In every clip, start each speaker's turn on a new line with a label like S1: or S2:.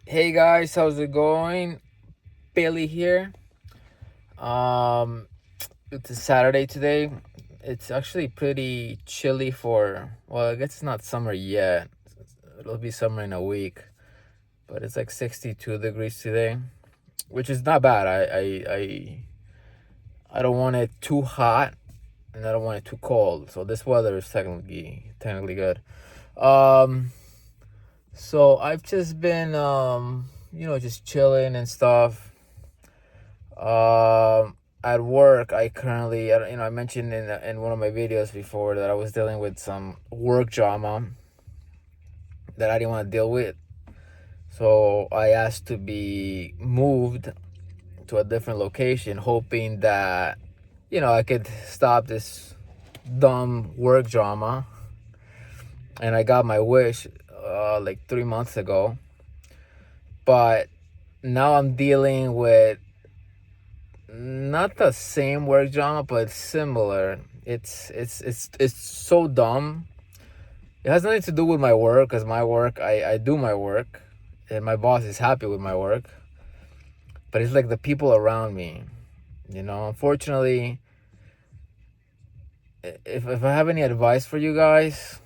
S1: Hey guys, how's it going? Billy here. Um, it's a Saturday today. It's actually pretty chilly I guess it's not summer yet. It'll be summer in a week, but it's like 62 degrees today, which is not bad. I don't want it too hot and I don't want it too cold. So this weather is technically good. Um, so I've just been just chilling and stuff. At work, I mentioned in one of my videos before that I was dealing with some work drama that I didn't want to deal with. So I asked to be moved to a different location, hoping that, I could stop this dumb work drama. And I got my wish like 3 months ago. But now I'm dealing with not the same work drama, but similar. It's so dumb. It has nothing to do with my work, because my work, I do my work, and my boss is happy with my work. But it's like the people around me. Unfortunately, if I have any advice for you guys,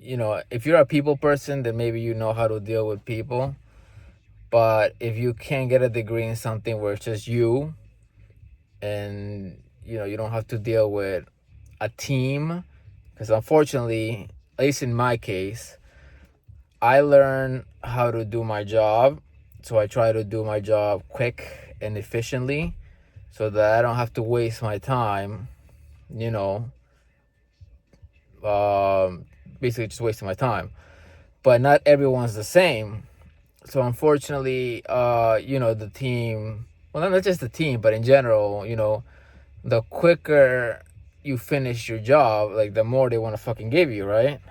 S1: if you're a people person, then maybe you know how to deal with people. But if you can't get a degree in something where it's just you, and you don't have to deal with a team, because unfortunately, at least in my case, I learn how to do my job, so I try to do my job quick and efficiently, so that I don't have to waste my time, you know basically just wasting my time. But not everyone's the same. So unfortunately, the team, well, not just the team, but in general, the quicker you finish your job, like the more they want to fucking give you, right?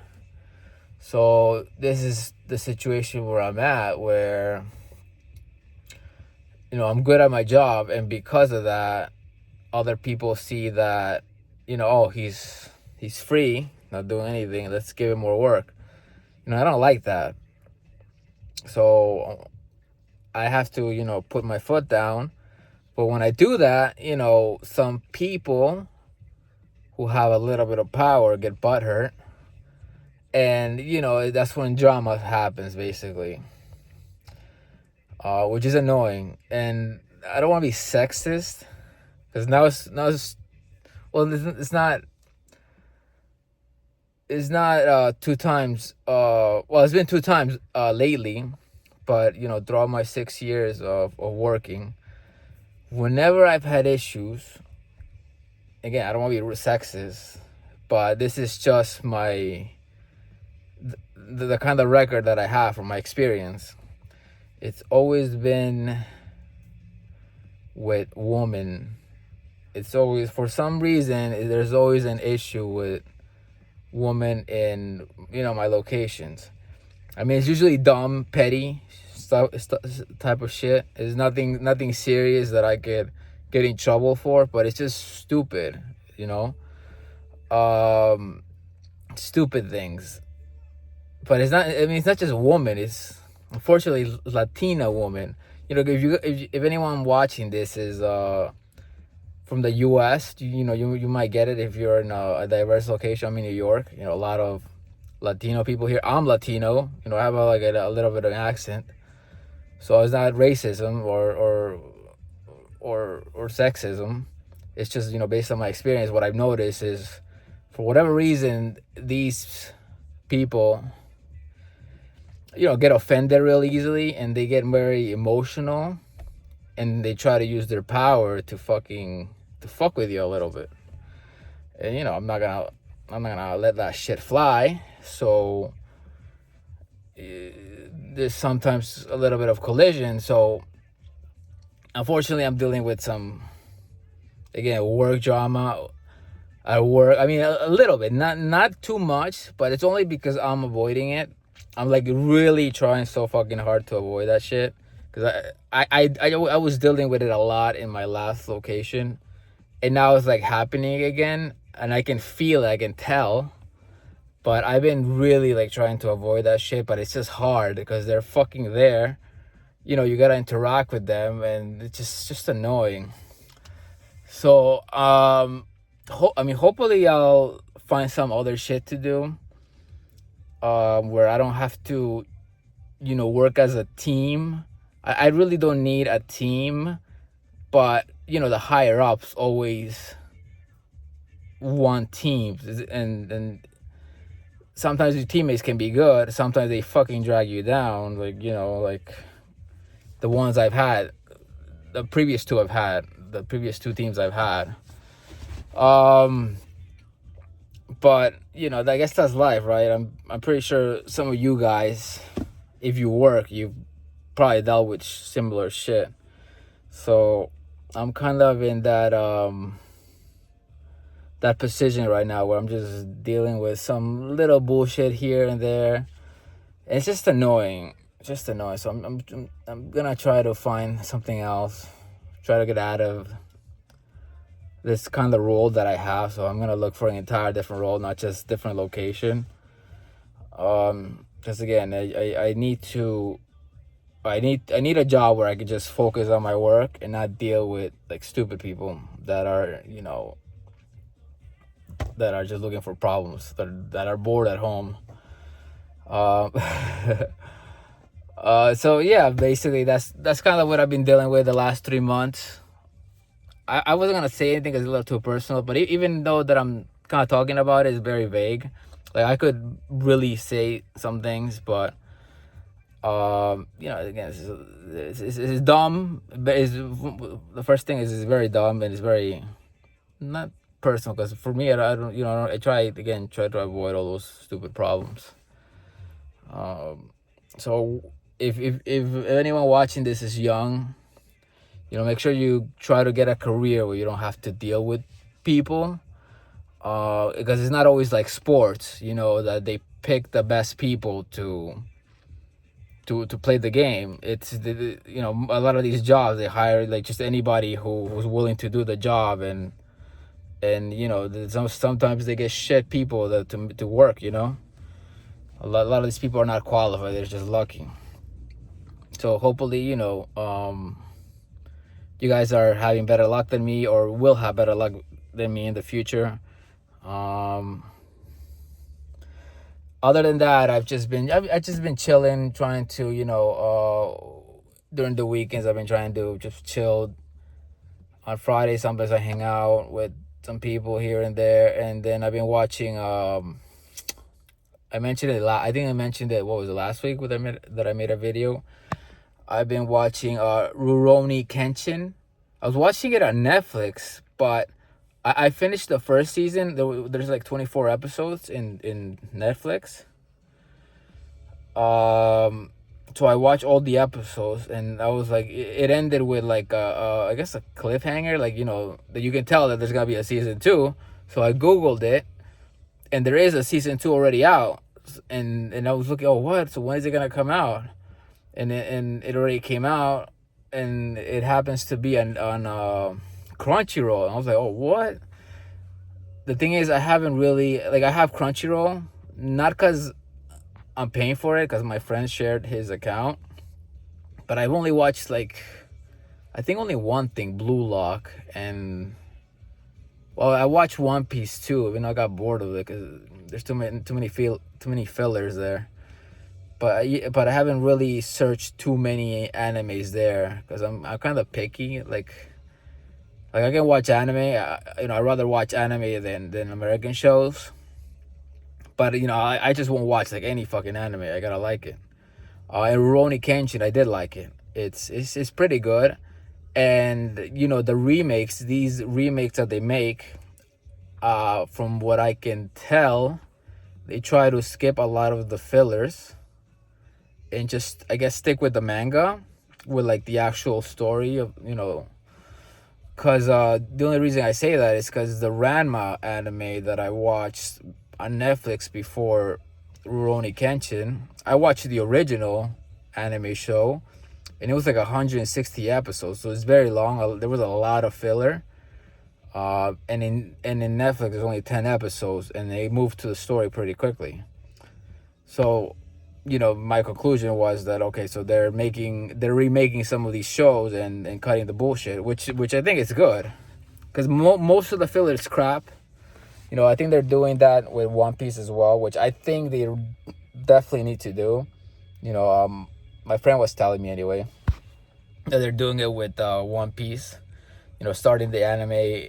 S1: So this is the situation where I'm at, where I'm good at my job, and because of that, other people see that, oh, he's free, not doing anything. Let's give him more work. I don't like that. So I have to, put my foot down. But when I do that, some people who have a little bit of power get butthurt. And, that's when drama happens, basically, which is annoying. And I don't want to be sexist, because well, it's not 2 times, well, it's been 2 times lately, but, throughout my 6 years of working, whenever I've had issues, again, I don't want to be sexist, but this is just the kind of record that I have from my experience. It's always been with women. It's always, for some reason, there's always an issue with women in, my locations. I mean, it's usually dumb, petty type of shit. It's nothing serious that I could get in trouble for, but it's just stupid, you know? Stupid things. But it's not, I mean, it's not just women, it's unfortunately Latina women. If anyone watching this is from the US, you might get it if you're in a diverse location. I'm in New York, a lot of Latino people here. I'm Latino, I have a little bit of an accent. So it's not racism or sexism. It's just, based on my experience, what I've noticed is, for whatever reason, these people, get offended real easily, and they get very emotional, and they try to use their power to fuck with you a little bit. And I'm not gonna let that shit fly. So there's sometimes a little bit of collision. So unfortunately, I'm dealing with some, again, work drama at work. I mean, a little bit, not too much, but it's only because I'm avoiding it. I'm like really trying so fucking hard to avoid that shit, because I was dealing with it a lot in my last location, and now it's like happening again, and I can feel it, I can tell. But I've been really like trying to avoid that shit, but it's just hard because they're fucking there. You know, you gotta interact with them, and it's just annoying. So I mean, hopefully I'll find some other shit to do, where I don't have to, you know, work as a team. I really don't need a team, but you know, the higher ups always want teams, and sometimes your teammates can be good. Sometimes they fucking drag you down. Like, you know, like the ones I've had, the previous two teams I've had. But you know, I guess that's life, right? I'm pretty sure some of you guys, if you work, you've probably dealt with similar shit. So I'm kind of in that position right now where I'm just dealing with some little bullshit here and there. It's just annoying. So I'm gonna try to find something else. Try to get out of this kind of role that I have. So I'm gonna look for an entire different role, not just different location. Because again, I need a job where I could just focus on my work and not deal with like stupid people that are, you know, that are just looking for problems, that are bored at home. So yeah, basically that's kind of what I've been dealing with the last 3 months. I wasn't gonna say anything because it's a little too personal, but even though that I'm kind of talking about it, it's very vague. Like I could really say some things, but you know, again, it's dumb. But the first thing is it's very dumb, and it's very not personal, because for me, I don't, you know, I try to avoid all those stupid problems. So if anyone watching this is young, you know, make sure you try to get a career where you don't have to deal with people, because it's not always like sports, you know, that they pick the best people to play the game. It's you know, a lot of these jobs they hire like just anybody who's willing to do the job, and you know, sometimes they get shit people to work, you know. A lot of these people are not qualified, they're just lucky. So hopefully, you know, you guys are having better luck than me, or will have better luck than me in the future. Other than that, I've just been chilling, trying to, you know, during the weekends I've been trying to just chill. On Friday, sometimes I hang out with some people here and there, and then I've been watching. I mentioned it. I think I mentioned it. What was it, last week? That I made a video. I've been watching Rurouni Kenshin. I was watching it on Netflix, but I finished the first season. There's like 24 episodes in Netflix. So I watched all the episodes, and I was like, it ended with like I guess a cliffhanger, like, you know, that you can tell that there's gonna be a season 2. So I googled it, and there is a season 2 already out, and I was looking, oh, what? So when is it gonna come out? And it already came out, and it happens to be on Crunchyroll. And I was like, oh, what? The thing is, I haven't really, like, I have Crunchyroll, not because I'm paying for it, because my friend shared his account, but I've only watched like, I think only one thing, Blue Lock, and well, I watched One Piece too, even though I got bored of it because there's too many fillers there. But I haven't really searched too many animes there, because I'm kind of picky. Like I can watch anime. You know, I'd rather watch anime than American shows. But you know, I just won't watch like any fucking anime. I gotta like it. And Rurouni Kenshin, I did like it. It's pretty good. And you know, these remakes that they make, from what I can tell, they try to skip a lot of the fillers and just, I guess, stick with the manga, with like the actual story of, you know, because the only reason I say that is because the Ranma anime that I watched on Netflix before Rurouni Kenshin, I watched the original anime show, and it was like 160 episodes, so it's very long. There was a lot of filler. And in Netflix there's only 10 episodes, and they moved to the story pretty quickly. So, my conclusion was that, okay, so they're remaking some of these shows and cutting the bullshit, which I think is good, because most of the filler is crap. I think they're doing that with One Piece as well, which I think they definitely need to do. My friend was telling me anyway that they're doing it with One Piece. Starting the anime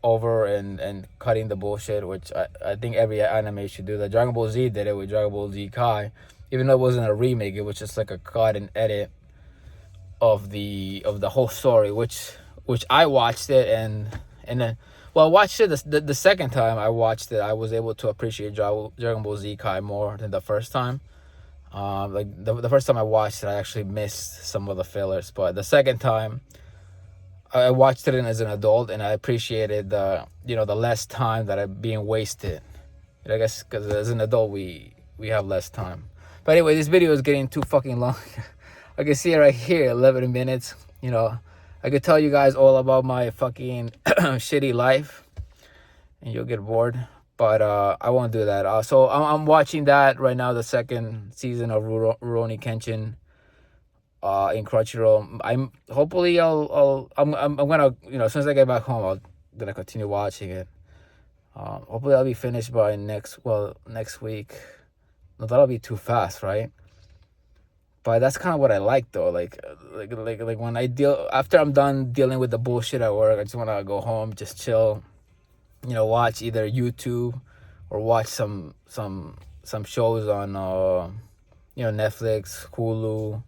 S1: over and cutting the bullshit, which I think every anime should do that. Dragon Ball Z did it with Dragon Ball Z Kai, even though it wasn't a remake. It was just like a cut and edit of the whole story, which I watched it and then, well, I watched it the second time I watched it. I was able to appreciate Dragon Ball Z Kai more than the first time. Like the first time I watched it, I actually missed some of the fillers, but the second time I watched it as an adult, and I appreciated the less time that I'm being wasted. I guess because as an adult we have less time. But anyway, this video is getting too fucking long. I can see it right here, 11 minutes. I could tell you guys all about my fucking shitty life, and you'll get bored. But I won't do that. So I'm watching that right now, the second season of Rurouni Kenshin. In Crunchyroll. I'm gonna, as soon as I get back home, I'm gonna continue watching it. Hopefully I'll be finished by next week. No, that'll be too fast, right? But that's kind of what I like, though. Like when after I'm done dealing with the bullshit at work, I just wanna go home, just chill, watch either YouTube or watch some shows on Netflix, Hulu,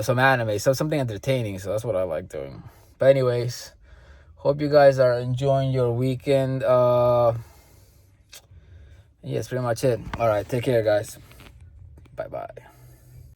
S1: some anime, something entertaining. So that's what I like doing. But anyways, hope you guys are enjoying your weekend. Yeah, that's pretty much it. All right, take care, guys. Bye.